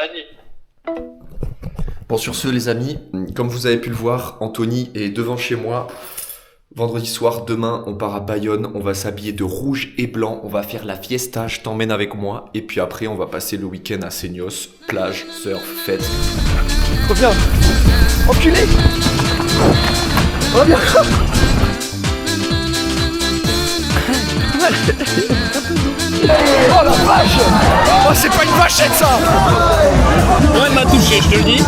Allez. Bon, sur ce, les amis, comme vous avez pu le voir, Anthony est devant chez moi. Vendredi soir, demain, on part à Bayonne. On va s'habiller de rouge et blanc. On va faire la fiesta. Je t'emmène avec moi. Et puis après, on va passer le week-end à Seignos. Plage, surf, fête. Reviens. Enculé. Reviens. Oh la vache! Oh, c'est pas une vachette ça! Moi, elle m'a touché, je te le dis.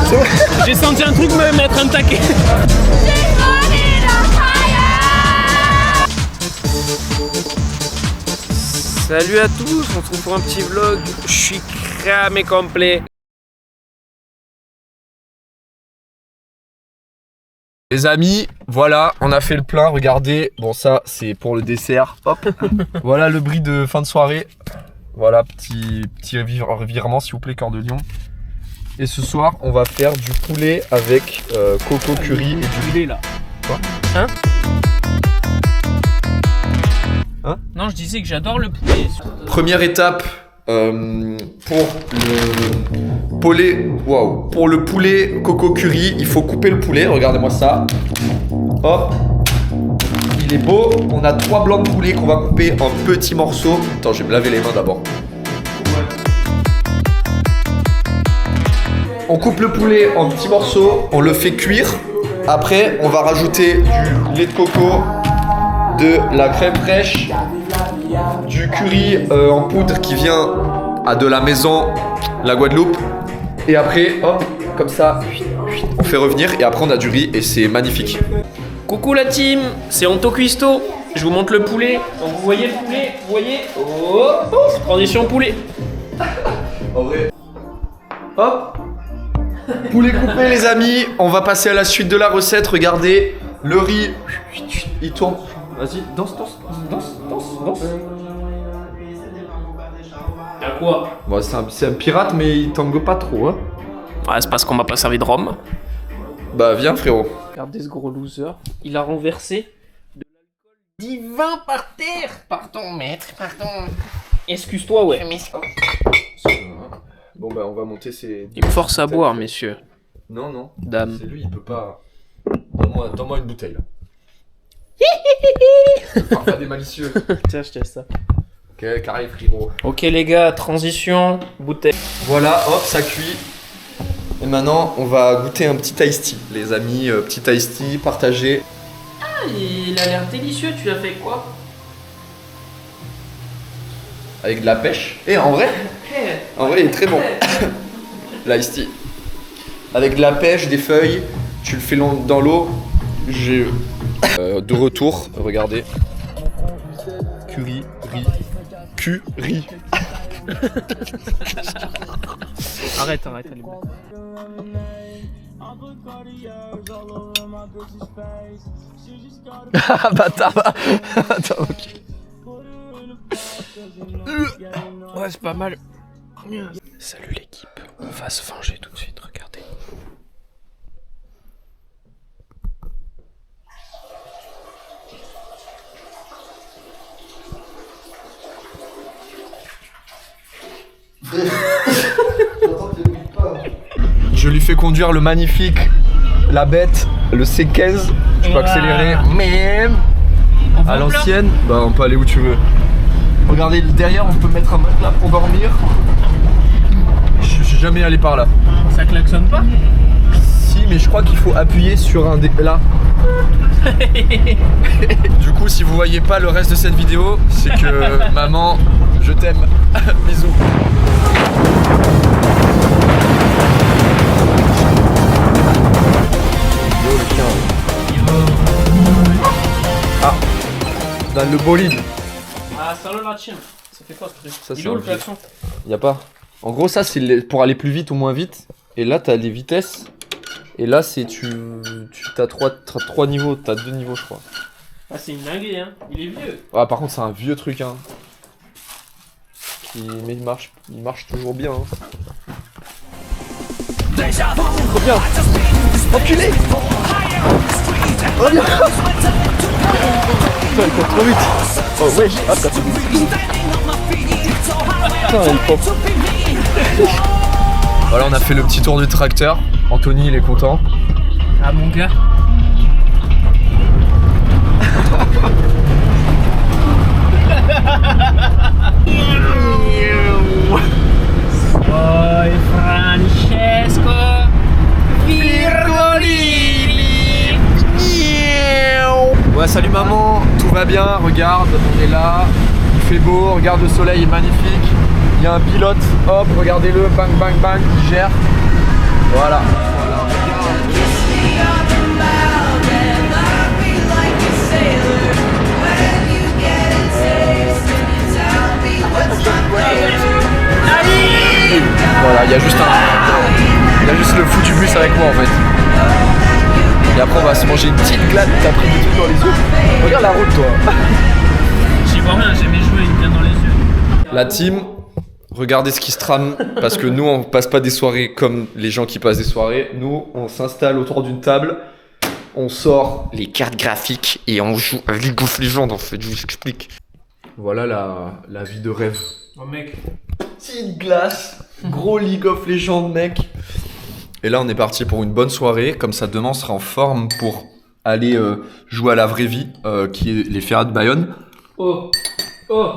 J'ai senti un truc me mettre un taquet. Salut à tous, on se retrouve pour un petit vlog. Je suis cramé complet. Les amis, voilà, on a fait le plein, regardez. Bon, ça, c'est pour le dessert. Hop. Voilà le bris de fin de soirée. Voilà, petit revirement, s'il vous plaît, cœur de lion. Et ce soir, on va faire du poulet avec coco curry et du poulet là. Quoi? Hein? Hein? Non, je disais que j'adore le poulet. Première étape pour le poulet. Waouh! Pour le poulet coco curry, il faut couper le poulet. Regardez-moi ça. Hop. Il est beau. On a 3 blancs de poulet qu'on va couper en petits morceaux. Attends, je vais me laver les mains d'abord. On coupe le poulet en petits morceaux. On le fait cuire. Après, on va rajouter du lait de coco, de la crème fraîche, du curry en poudre qui vient de la maison, la Guadeloupe. Et après, hop, comme ça, on fait revenir. Et après, on a du riz et c'est magnifique. Coucou la team, c'est Anto Cuisto. Je vous montre le poulet. Donc vous voyez le poulet, vous voyez. Oh, transition poulet. En vrai. Hop. Poulet coupé les amis. On va passer à la suite de la recette. Regardez, le riz, il tourne. Vas-y, danse. Y'a quoi? Bon, c'est un pirate, mais il tangue pas trop, hein. Ouais, c'est parce qu'on m'a pas servi de rhum. Bah, viens, frérot. Regardez ce gros loser. Il a renversé de l'alcool divin par terre. Pardon, maître, pardon. Excuse-toi, ouais. Bon, bah, on va monter ces. Il me force à boire, messieurs. Non. Dame. C'est lui, il peut pas. Donne-moi une bouteille, là. Pas des malicieux. Tiens, je teste ça. Ok, carré, frérot. Ok, les gars, transition, bouteille. Voilà, hop, ça cuit. Et maintenant, on va goûter un petit iced tea. Les amis, petit iced tea partagé. Ah, il a l'air délicieux, tu l'as fait quoi? Avec de la pêche. Et en vrai, il est très bon. L'iced tea. Avec de la pêche, des feuilles, tu le fais dans l'eau. J'ai de retour, regardez. Curry. Arrête, allez. Ah bâtard. Attends, ok. Ouais, c'est pas mal. Salut l'équipe, on va se venger tout de suite, regardez. Je lui fais conduire le magnifique, la bête, le C15. Je peux accélérer, mais à l'ancienne, bah on peut aller où tu veux. Regardez derrière, on peut mettre un matelas pour dormir. Je suis jamais allé par là. Ça klaxonne pas? Si, mais je crois qu'il faut appuyer sur un là. Du coup, si vous voyez pas le reste de cette vidéo, c'est que maman, je t'aime. Bisous. Ah, dans le bolide. Ah, salut la team. Ça fait quoi ce truc? Ça, Il c'est est où un le klaxon? Y a pas. En gros, ça c'est pour aller plus vite ou moins vite. Et là, t'as les vitesses. Et là, c'est t'as 3 niveaux. T'as 2 niveaux, je crois. Ah, c'est une dinguerie, hein. Il est vieux. Ah, par contre, c'est un vieux truc, hein. Mais il marche toujours bien, hein. Trop bien. Enculé. Reviens. Putain, il court trop vite. Oh wesh. Ah, ça fait. Putain, il pop. Voilà, on a fait le petit tour du tracteur. Anthony, il est content. Ah mon gars. Poi Francesco Virgolini. Ouais, salut maman, tout va bien, regarde, on est là, il fait beau, regarde le soleil est magnifique. Il y a un pilote, hop, regardez-le, bang bang bang, qui gère. Voilà. Voilà, il y a juste le foutu bus avec moi en fait. Et après on va se manger une petite glace, t'as pris des trucs dans les yeux. Regarde la route toi. J'y vois rien, j'ai mes cheveux, ils me viennent dans les yeux. La team, regardez ce qui se trame, parce que nous on passe pas des soirées comme les gens qui passent des soirées. Nous on s'installe autour d'une table, on sort les cartes graphiques et on joue à League of Legends en fait, je vous explique. Voilà la vie de rêve. Oh mec. Petite glace, gros League of Legends mec. Et là on est parti pour une bonne soirée, comme ça demain on sera en forme pour aller jouer à la vraie vie, qui est les Ferrats de Bayonne. Oh. Oh.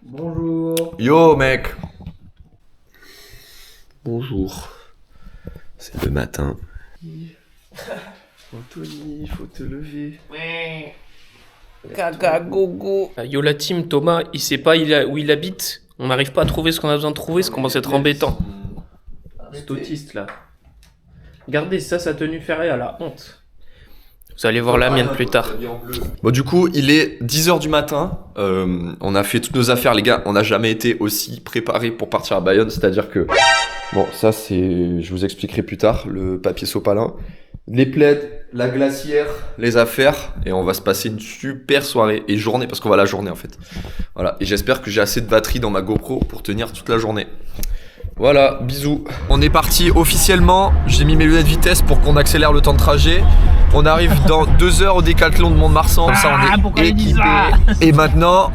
Bonjour. Yo mec. Bonjour. C'est le matin. Anthony, faut te lever. Ouais. Gaga gogo. Yo la team, Thomas, il sait pas où il habite. On n'arrive pas à trouver ce qu'on a besoin de trouver, ça commence à être embêtant. Cet autiste là. Regardez ça, sa tenue ferrée à la honte. Vous allez voir la mienne plus tard. Bon du coup, il est 10h du matin. On a fait toutes nos affaires les gars. On n'a jamais été aussi préparés pour partir à Bayonne. C'est-à-dire que... Bon, ça c'est... Je vous expliquerai plus tard. Le papier sopalin. Les plaids, la glacière, les affaires. Et on va se passer une super soirée. Et journée, parce qu'on va la journée en fait. Voilà. Et j'espère que j'ai assez de batterie dans ma GoPro pour tenir toute la journée. Voilà, bisous. On est parti officiellement. J'ai mis mes lunettes de vitesse pour qu'on accélère le temps de trajet. On arrive dans 2 heures au Décathlon de Mont-de-Marsan. Comme ça, on est équipé. Et maintenant,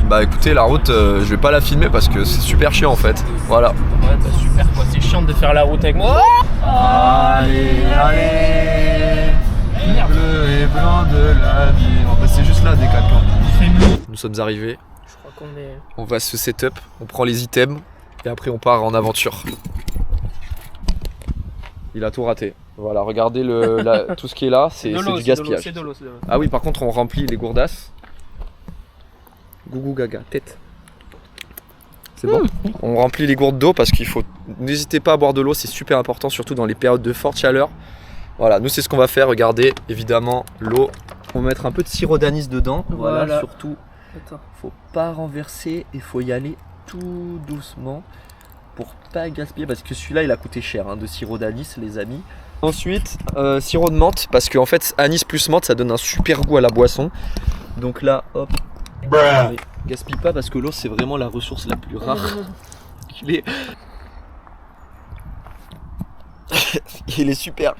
bah écoutez, la route, je vais pas la filmer parce que c'est super chiant en fait. Voilà. Ouais, bah super quoi, c'est chiant de faire la route avec moi. Allez, allez. Bleu et blanc de la vie. Bah, c'est juste là, Décathlon. Nous sommes arrivés. Je crois qu'on est... On va se setup. On prend les items. Et après on part en aventure. Il a tout raté. Voilà, regardez tout ce qui est là, c'est du gaspillage. C'est de l'eau. Ah oui, par contre on remplit les gourdasses. Gougou gaga, tête. C'est bon. On remplit les gourdes d'eau parce qu'il faut... N'hésitez pas à boire de l'eau, c'est super important, surtout dans les périodes de forte chaleur. Voilà, nous c'est ce qu'on va faire, regardez, évidemment, l'eau. On va mettre un peu de sirop d'anis dedans. Voilà, surtout, faut pas renverser et faut y aller tout doucement pour pas gaspiller parce que celui-là il a coûté cher hein, de sirop d'anis les amis. Ensuite sirop de menthe parce qu'en fait anis plus menthe ça donne un super goût à la boisson. Donc là hop, gaspille pas parce que l'eau c'est vraiment la ressource la plus rare. Il est super.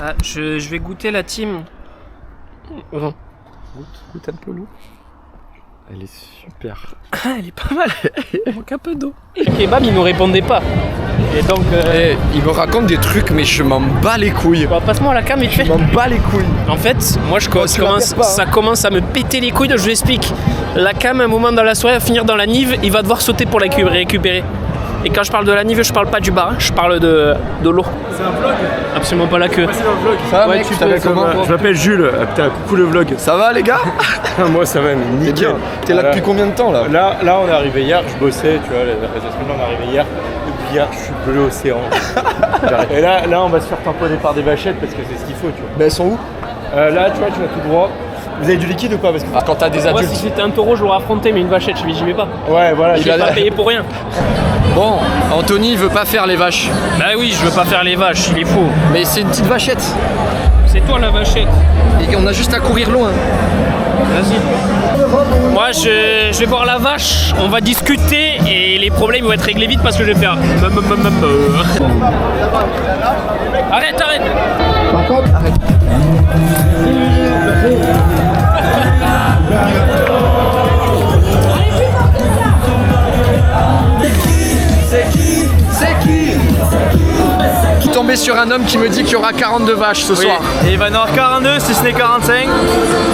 Ah, je vais goûter la team. Goûte un peu l'eau. Elle est super. Ah, elle est pas mal. Il manque un peu d'eau. Le kebab, il nous répondait pas. Et donc. Il me raconte des trucs, mais je m'en bats les couilles. Bah, passe-moi la cam et je m'en bats les couilles. En fait, moi, ça commence à me péter les couilles. Je vous explique. La cam, à un moment dans la soirée, à finir dans la Nive, il va devoir sauter pour la récupérer. Et quand je parle de la Nive, je parle pas du bar, hein, je parle de l'eau. C'est un vlog? Absolument pas la queue. Ouais, c'est un vlog. Ça va, mec, tu t'appelles comment? Je m'appelle Jules. Putain, coucou le vlog. Ça va, les gars? Moi, ça va, nickel. Bien. T'es là depuis combien de temps, là? Là, on est arrivé hier. Je bossais, tu vois, la semaine, on est arrivé hier. Depuis hier, je suis bleu océan. Et là, on va se faire tamponner par des vachettes parce que c'est ce qu'il faut, tu vois. Mais elles sont où? Là, tu vois, tu vas tout droit. Vous avez du liquide ou pas? Parce que... Quand t'as des Moi, adultes. si c'était un taureau, je l'aurais affronté, mais une vachette, j'y vais pas. Ouais, voilà. Je vais pas payer pour rien. Bon, Anthony veut pas faire les vaches. Bah oui, je veux pas faire les vaches, il est fou. Mais c'est une petite vachette. C'est toi la vachette. Et on a juste à courir loin. Vas-y. Moi, je vais voir la vache, on va discuter et les problèmes vont être réglés vite parce que je vais faire. Arrête. Par contre, arrête. sur un homme qui me dit qu'il y aura 42 vaches ce soir. Et il va y en avoir 42 si ce n'est 45.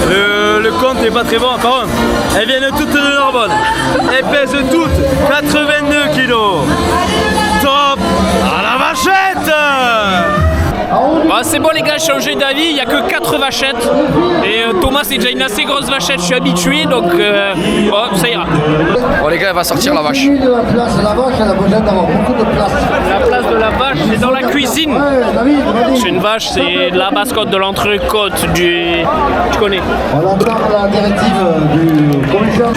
Le compte n'est pas très bon. Par contre, elles viennent toutes de Narbonne. Elles pèsent toutes 82 kilos. Top à la vachette. Bah, c'est bon les gars, j'ai changé d'avis, il n'y a que 4 vachettes. Et Thomas c'est déjà une assez grosse vachette, je suis habitué donc ça ira. Bon les gars, elle va sortir la vache. De la place de la vache, elle a besoin d'avoir beaucoup de place. La place de la vache, c'est dans la cuisine. Ouais, David, vas-y. C'est une vache, c'est la mascotte de l'entrecôte du... Tu connais. On entend la directive du commissaire.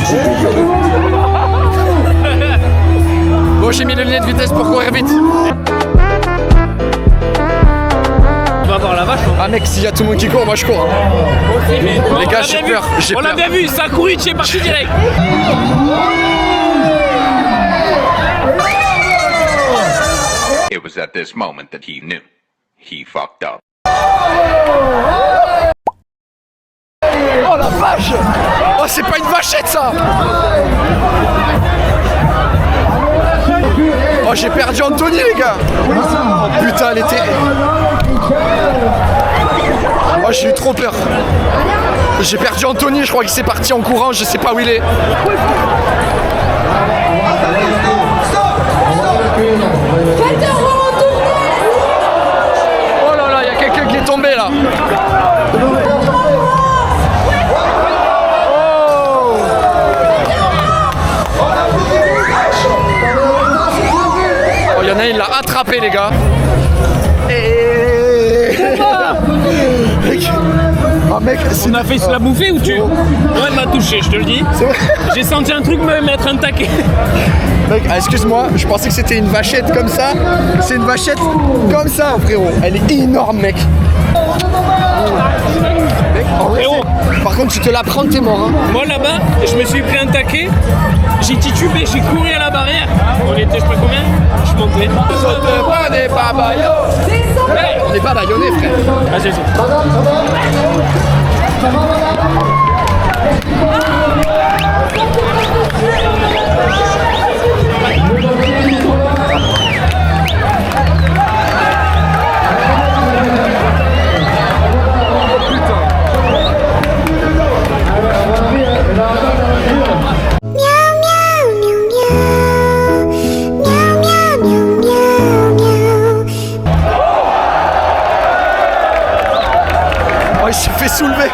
Bon, j'ai mis le lien de vitesse pour courir vite. On va voir la vache. Ah mec, s'il y a tout le monde qui court, moi je cours. Les gars, j'ai peur, j'ai On l'a peur. bien vu, ça a couru, tu es parti direct. It was at this moment that he knew. He fucked up. Oh la vache! Oh, c'est pas une vachette ça! Oh, j'ai perdu Anthony les gars! Putain, elle était... Oh, j'ai eu trop peur. J'ai perdu Anthony, je crois qu'il s'est parti en courant, je sais pas où il est. Oh là là, il y a quelqu'un qui est tombé là. Oh, il y en a un, il l'a attrapé les gars. Oh mec, On a fait se la bouffer ou tu... Ouais, elle m'a touché, je te le dis. J'ai senti un truc me mettre un taquet. Mec, excuse-moi, je pensais que c'était une vachette comme ça. C'est une vachette comme ça, frérot. Elle est énorme, mec. Mec, en vrai, Frérot. par contre, tu te la prends, t'es mort. Hein. Moi là-bas, je me suis pris un taquet, j'ai titubé, j'ai couru à la barrière. On était je sais pas combien, je suis monté. On n'est pas baïonnés. On n'est pas baïonnés, frère. Vas-y, vas-y. Oh, il s'est fait soulever.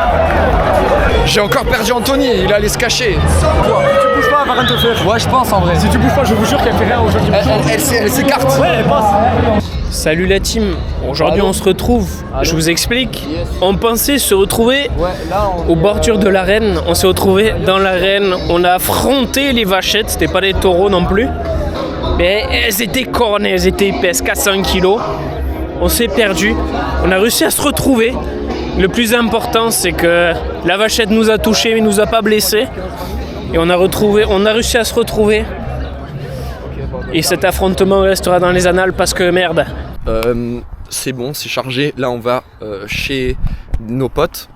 J'ai encore perdu Anthony, il allait se cacher. Tu bouges pas, elle va rien te faire. Ouais, je pense en vrai. Si tu bouges pas, je vous jure qu'elle fait rien aujourd'hui. Elle s'écarte. Ouais, elle passe. Salut la team, aujourd'hui on se retrouve, je vous explique. On pensait se retrouver aux bordures de l'arène, on s'est retrouvé dans l'arène, on a affronté les vachettes, c'était pas des taureaux non plus. Mais elles étaient cornées, elles étaient épaisses, 400 kilos. On s'est perdu, on a réussi à se retrouver. Le plus important c'est que la vachette nous a touchés mais nous a pas blessés. Et on a réussi à se retrouver. Et cet affrontement restera dans les annales parce que merde. C'est bon, c'est chargé. Là, on va chez nos potes.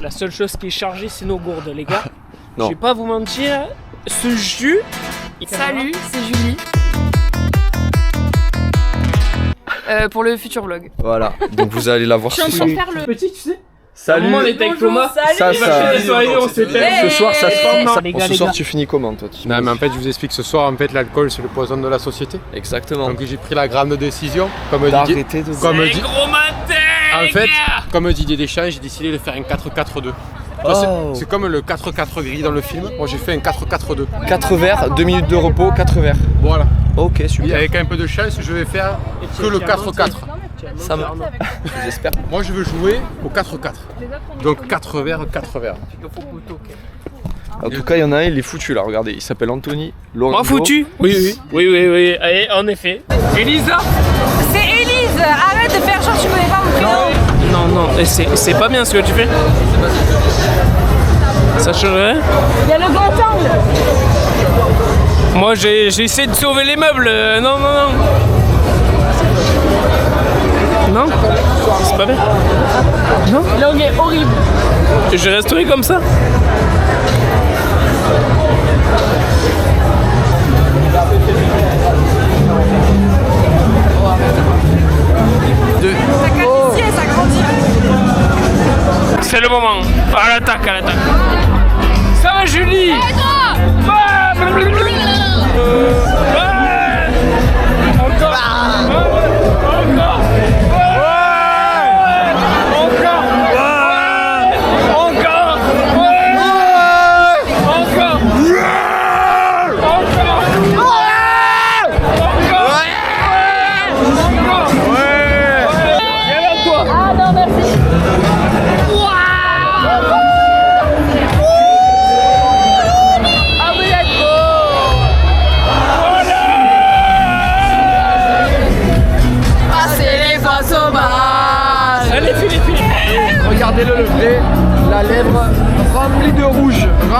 La seule chose qui est chargée, c'est nos gourdes, les gars. Non. Je vais pas vous mentir, ce jus... Salut, c'est Julie. Pour le futur vlog. Voilà, donc vous allez la voir ce soir. faire le Petit, tu sais. Salut. On était avec Bonjour, Thomas. salut. On s'est perdu. Ce soir, ça se forme. Bon, ce soir, tu finis comment, toi? Non, mais en fait, je vous explique ce soir, en fait, l'alcool, c'est le poison de la société. Exactement. Donc, j'ai pris la grande décision, comme Didier, D'arrêter de... comme C'est dit, gros matin, en fait, gars. comme Didier Deschamps, j'ai décidé de faire un 4-4-2. Oh. C'est comme le 4-4 gris dans le film. Moi, j'ai fait un 4-4-2. 4 verres, 2 minutes de repos, 4 verres. Voilà. Ok, Et super. avec un peu de chance, je vais faire que le 4-4. Ça me... J'espère. Moi, je veux jouer au 4-4. Donc 4 verres, 4 verres. En tout cas, il y en a un, il est foutu là, regardez. Il s'appelle Anthony Lorenzo. Moi foutu. Oui. Allez, en effet. Elisa. C'est Élise. Arrête de faire genre tu connais pas mon prénom. Non, c'est pas bien ce que tu fais. Ça changerait. Il y a le grand angle. Moi j'ai essayé de sauver les meubles. Non. Non, c'est pas bien. Non. L'angle est horrible. Je resterai comme ça.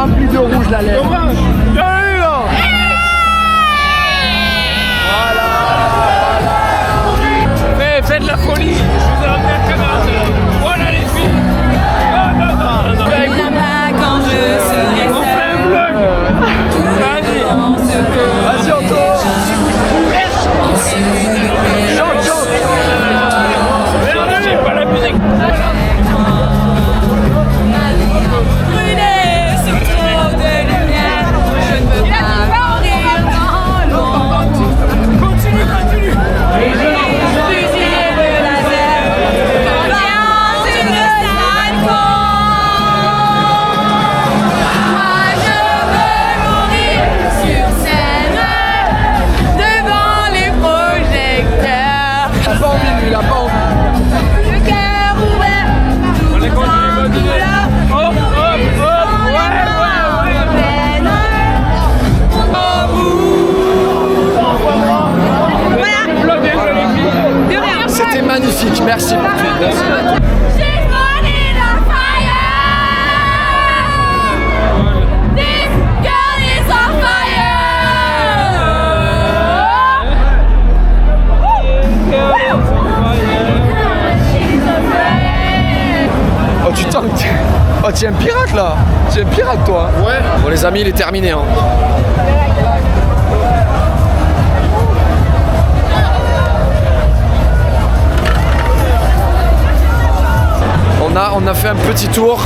rempli de rouge la lèvre. Faites de la folie. Je vous ai ramené un camarade. Voilà les filles. Non. Là-bas, quand je serai On fait un vlog. Vas-y, Anto. Chante. Merde, j'ai pas la musique. brûler sur trop de lumière, je ne peux pas mourir dans l'ombre. Continue. Fusiller le laser, dans une salle moi je veux mourir sur scène, devant les projecteurs. Il a pas envie, lui, il a pas envie. Le cœur ouvert, On est continue. Hop. C'était magnifique, merci Patrick. Merci. She's burning on fire. This girl is on fire. She's afraid. Oh, tu tanques. Oh, tu es un pirate là. Tu es un pirate toi. Ouais. Bon, les amis, il est terminé. Hein. On a fait un petit tour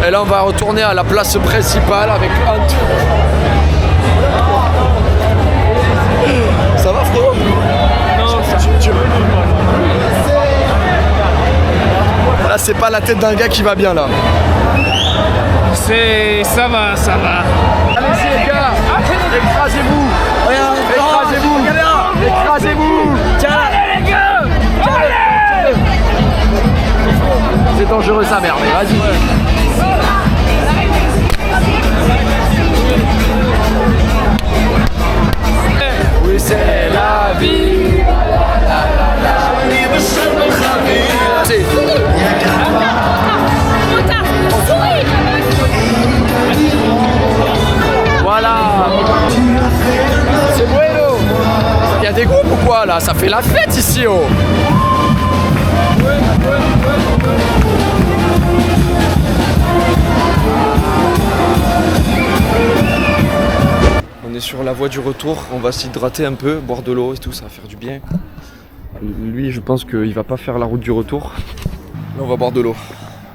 et là on va retourner à la place principale avec Ant. Ça va frérot? Non, Là c'est pas la tête d'un gars qui va bien là. ça va. Allez-y les gars, écrasez-vous. Écrasez-vous. Allez les gars. C'est dangereux sa mère, mais vas-y. Oui, c'est la vie. C'est... Voilà. C'est bueno. Il y a des groupes ou quoi là? Ça fait la fête ici, oh. On est sur la voie du retour, on va s'hydrater un peu, boire de l'eau et tout, ça va faire du bien. Lui, je pense qu'il va pas faire la route du retour. Là, on va boire de l'eau.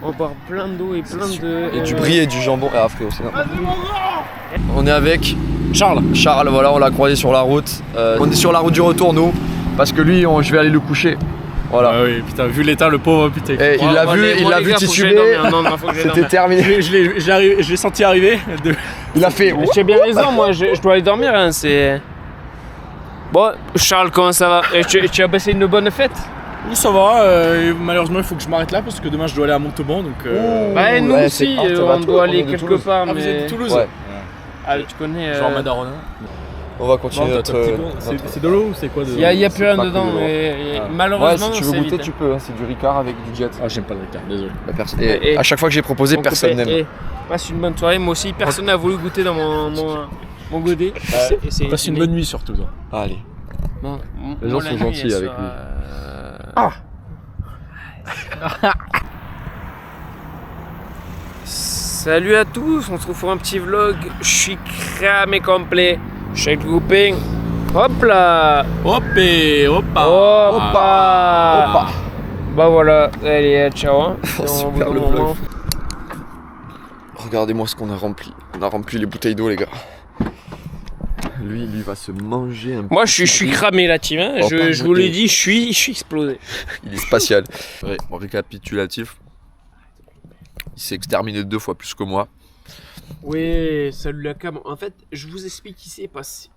On boit plein d'eau et plein de... Et du brie et du jambon. Ah, frérot, c'est normal. On est avec Charles. Charles, voilà, on l'a croisé sur la route. On est sur la route du retour, nous, parce que lui, je vais aller le coucher. Voilà. Ah oui, putain, vu l'état, le pauvre, putain. Et il l'a vu tituler. C'était terminé. Je l'ai senti arriver. Il a fait. J'ai bien raison, moi je dois aller dormir, hein, c'est... Bon, Charles, comment ça va? Tu as passé une bonne fête? Oui, ça va. Malheureusement, il faut que je m'arrête là parce que demain, je dois aller à Montauban. Donc, Bah, nous ouais, aussi, c'est- ah, on doit aller quelque part, Ah, vous êtes de mais... Toulouse? Ouais. Ah, tu connais... Genre Madarona. On va continuer notre. C'est de l'eau ou c'est quoi de... Il y a plus rien pas dedans, cool, mais Ouais, malheureusement, si tu veux c'est goûter, vide. tu peux. Hein, c'est du Ricard avec du jet. Ah, j'aime pas le Ricard, désolé. Et à chaque fois que j'ai proposé, Donc, personne n'aime. Passe une bonne soirée, moi aussi, personne n'a voulu goûter dans mon godet. Et c'est- Passe une bonne nuit surtout, toi. Allez. Bon, Les gens moi, la sont nuit, gentils elle avec sera, lui. Salut à tous, on se retrouve pour un petit vlog. Je suis cramé complet. Je suis avec le grouping. Hop là. Hop et hoppa. Hoppa. Bah voilà, allez, ciao. Hein. Oh, super le vlog. Regardez-moi ce qu'on a rempli. On a rempli les bouteilles d'eau, les gars. Lui va se manger un peu. Moi, je suis cramé la team. Hein. Oh, Je vous l'ai dit, je suis explosé. Il est spatial. Ouais, en récapitulatif, il s'est exterminé 2 fois plus que moi. Oui, salut la cam. En fait, je vous explique ce qui s'est passé.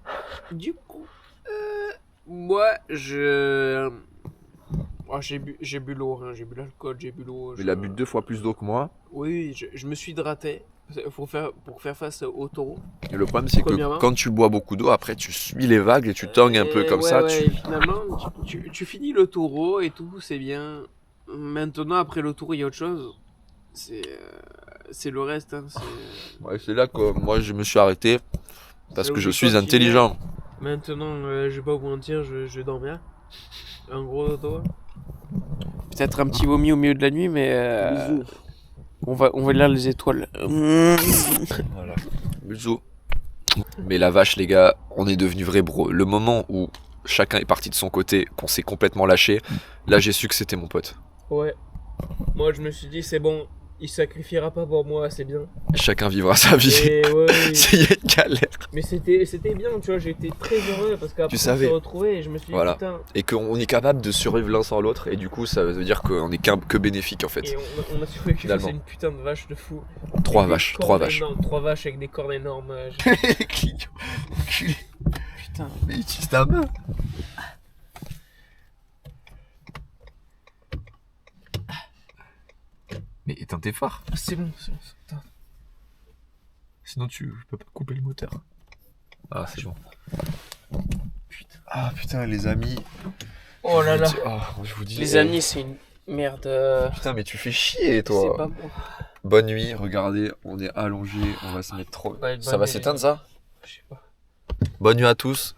Du coup, moi, oh, j'ai bu l'eau, hein. J'ai bu l'alcool, j'ai bu l'eau. Il a bu 2 fois plus d'eau que moi. Oui, je me suis hydraté pour faire face au taureau. Et le problème, c'est Premièrement. que quand tu bois beaucoup d'eau, après tu suis les vagues et tu tangues un peu comme ça. Ouais, finalement, tu finis le taureau et tout, c'est bien. Maintenant, après le taureau, il y a autre chose. C'est le reste. Hein, Ouais, c'est là que moi je me suis arrêté parce que je suis intelligent. Maintenant, je vais pas vous mentir, je vais dormir. Un gros dodo. Peut-être un petit vomi au milieu de la nuit, mais on va lire les étoiles. Voilà. Bisous. Mais la vache, les gars, on est devenus vrais bros. Le moment où chacun est parti de son côté, qu'on s'est complètement lâché, là j'ai su que c'était mon pote. Ouais. Moi je me suis dit c'est bon, il sacrifiera pas pour moi, c'est bien. Chacun vivra sa vie. Et ouais, C'est une galère. mais c'était bien, tu vois, j'ai été très heureux parce qu'après Tu on savais. s'est retrouvés et je me suis dit Voilà. putain. Et qu'on est capable de survivre l'un sans l'autre, et du coup ça veut dire qu'on est que bénéfique en fait. Et on a survécu face Finalement. à une putain de vache de fou. Trois Avec des vaches, cornes 3 vaches. énormes, 3 vaches avec des cornes énormes. Putain. Mais utilise ta main. Mais éteins tes phares. C'est bon. Putain. Sinon tu peux pas couper le moteur. Ah c'est bon. Putain. Ah putain les amis. Oh là là. Je vous dis. Les amis, c'est une merde. Putain mais tu fais chier C'est toi. pas bon. Bonne nuit, regardez, on est allongé, on va se mettre trop. Bonne Ça va nuit, s'éteindre ça? Je sais pas. Bonne nuit à tous.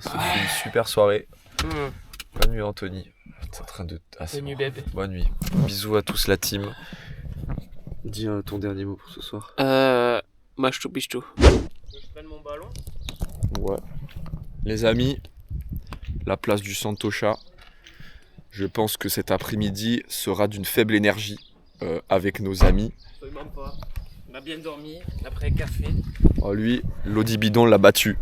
Ce fut une super soirée. Mmh. Bonne nuit Anthony. T'es en train de. Ah, c'est Bonne nuit, bon. bébé. Bonne nuit. Bisous à tous la team. Dis ton dernier mot pour ce soir. Machto pichto. Je prenne mon ballon. Ouais. Les amis, la place du Santocha. Je pense que cet après-midi sera d'une faible énergie avec nos amis. Absolument pas. On a bien dormi, après café. Oh, lui, l'Audi bidon l'a battu.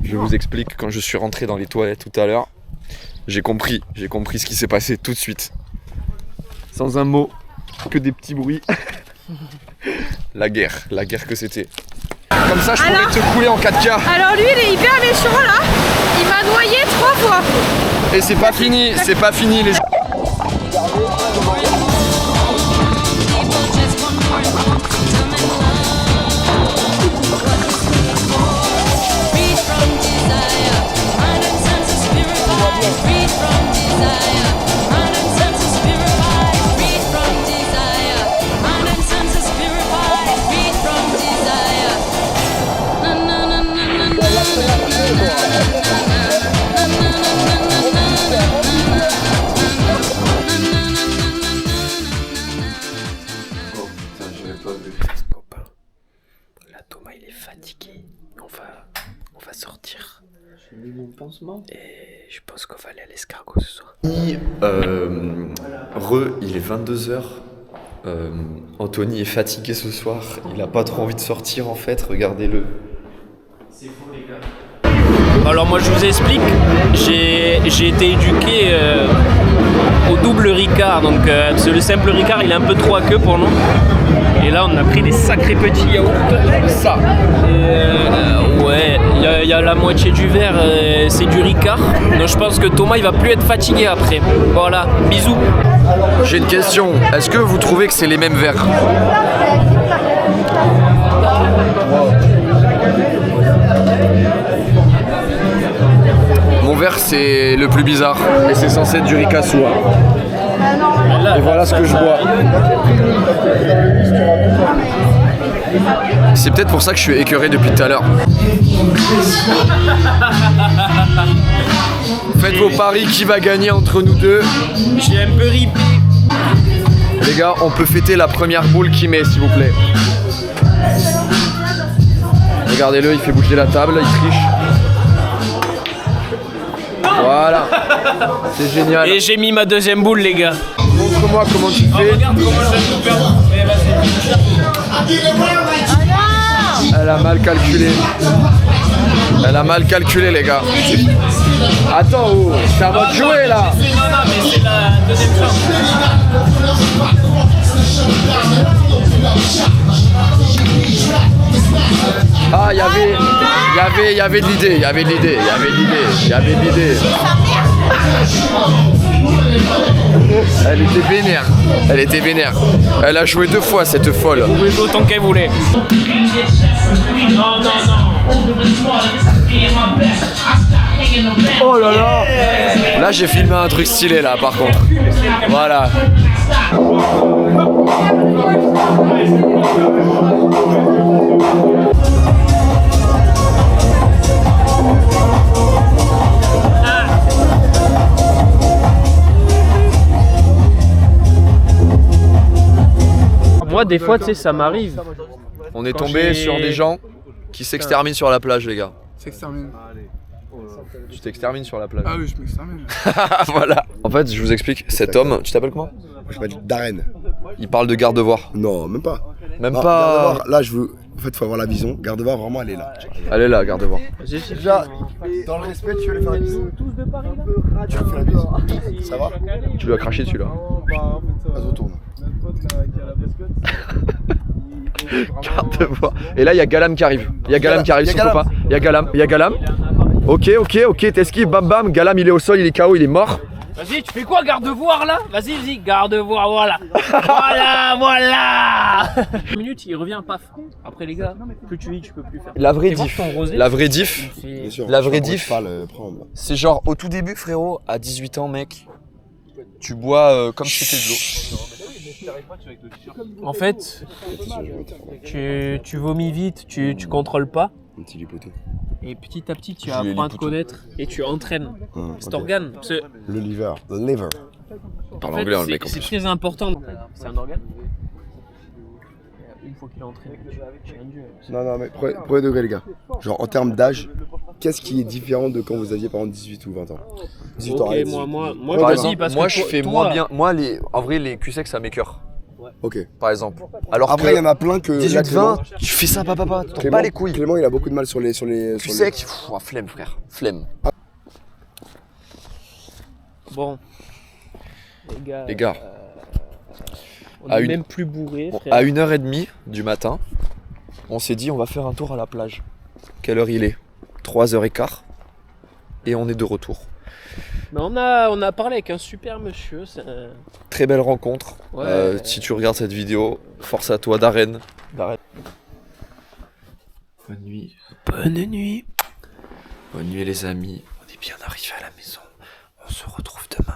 Je vous explique, quand je suis rentré dans les toilettes tout à l'heure, j'ai compris ce qui s'est passé tout de suite. Sans un mot, que des petits bruits. La guerre que c'était. Comme ça, je pourrais te couler en 4K. Alors lui, il est hyper méchant là. Il m'a noyé 3 fois. Et c'est pas fini les. Copain, là Thomas il est fatigué. On va sortir. J'ai mis mon pansement. Et je pense qu'on va aller à l'escargot ce soir. Il est 22h. Anthony est fatigué ce soir. Il a pas trop envie de sortir en fait. Regardez-le. C'est faux les gars. Alors moi je vous explique, j'ai été éduqué au double Ricard, donc le simple Ricard il est un peu trop à queue pour nous. Et là on a pris des sacrés petits yaourts. Ça. Ouais, il y a la moitié du verre, c'est du Ricard. Donc je pense que Thomas il va plus être fatigué après. Voilà, bisous. J'ai une question. Est-ce que vous trouvez que c'est les mêmes verres? Mon verre c'est le plus bizarre et c'est censé être du Ricassoa. Et voilà ce que je bois. C'est peut-être pour ça que je suis écœuré depuis tout à l'heure. Faites vos paris, qui va gagner entre nous deux? J'ai un peu ripé. Les gars, on peut fêter la première boule qui met, s'il vous plaît. Regardez-le, il fait bouger la table, il triche. Voilà, c'est génial. Et j'ai mis ma deuxième boule les gars. Montre-moi comment tu fais. Regarde comment je viens de tout perdre. Eh, vas-y. Elle a mal calculé. Elle a mal calculé les gars. Attends, oh, c'est à moi de jouer là. Non, mais c'est la deuxième chance. Ah, il y avait de l'idée. Elle était vénère. Elle a joué 2 fois cette folle. Vous pouvez jouer autant qu'elle voulait. Oh là là. Là j'ai filmé un truc stylé là par contre. Voilà. Moi, des fois, tu sais, ça m'arrive. On est Quand tombé j'ai- sur des gens qui s'exterminent sur la plage, les gars. S'extermine. Tu t'extermines sur la plage. Ah oui, je m'extermine. Voilà. En fait, je vous explique, cet homme, tu t'appelles comment? Je m'appelle Darren. Il parle de garde-voir. Non, même pas. Même Non, pas. garde-voir, là, je veux. En fait, faut avoir la vision. Garde-voir, vraiment, elle est là. Allez là, garde-voir. Déjà, dans le respect, tu veux lui faire la bise. Tu lui fais la bise. Ça va? Tu lui as craché dessus là. Vas-y, retourne. Garde-voir. Et là, il y a Galam qui arrive. Il y a Galam qui arrive, Il y a son Galam. copain. Il y a Galam. Il y a Galam. Ok, t'esquives, bam bam. Galam, il est au sol, il est KO, il est mort. Vas-y, tu fais quoi, garde-voir là? Vas-y, garde-voir, voilà. Voilà. 1 minute, il revient, paf. Après, les gars, plus tu vis, tu peux plus faire. La vraie Et voir diff. ton rosé. La vraie diff. Bien sûr. La vraie Je diff. pas le prendre. C'est genre au tout début, frérot, à 18 ans, mec. Tu bois comme si c'était de l'eau. En fait, tu vomis vite, tu contrôles pas. Un petit lipoté. Et petit à petit, tu Je apprends à te l'écoute. connaître et tu entraînes cet ok. organe. Parce que, Le liver. Le liver. Parle en fait, anglais, hein, le mec en c'est plus. très important. C'est un organe. Une fois qu'il est entraîné, tu es un dieu. Non, mais premier degré, les gars. Genre, en termes d'âge, qu'est-ce qui est différent de quand vous aviez par exemple 18 ou 20 ans? 18 ans, Ok, allez, moi, 18. moi, Par vas-y, exemple, parce moi que je fais toi- moins bien. Moi, en vrai, les cul secs, ça m'écœure. Ok. Par exemple. Alors Après, il y en a plein que. 18-20, tu fais ça, papa, tu tombes pas les couilles. Clément, il a beaucoup de mal sur les. Cul sec, flemme, frère. Flemme. Bon. Les gars, on à est une- même plus bourré, frère. à 1h30 du matin, on s'est dit on va faire un tour à la plage. Quelle heure il est? 3h15. Et on est de retour. Mais on a parlé avec un super monsieur. C'est un- Très belle rencontre. Ouais. Si tu regardes cette vidéo, force à toi, Darren. Bonne nuit. Bonne nuit. Bonne nuit les amis. On est bien arrivé à la maison. On se retrouve demain.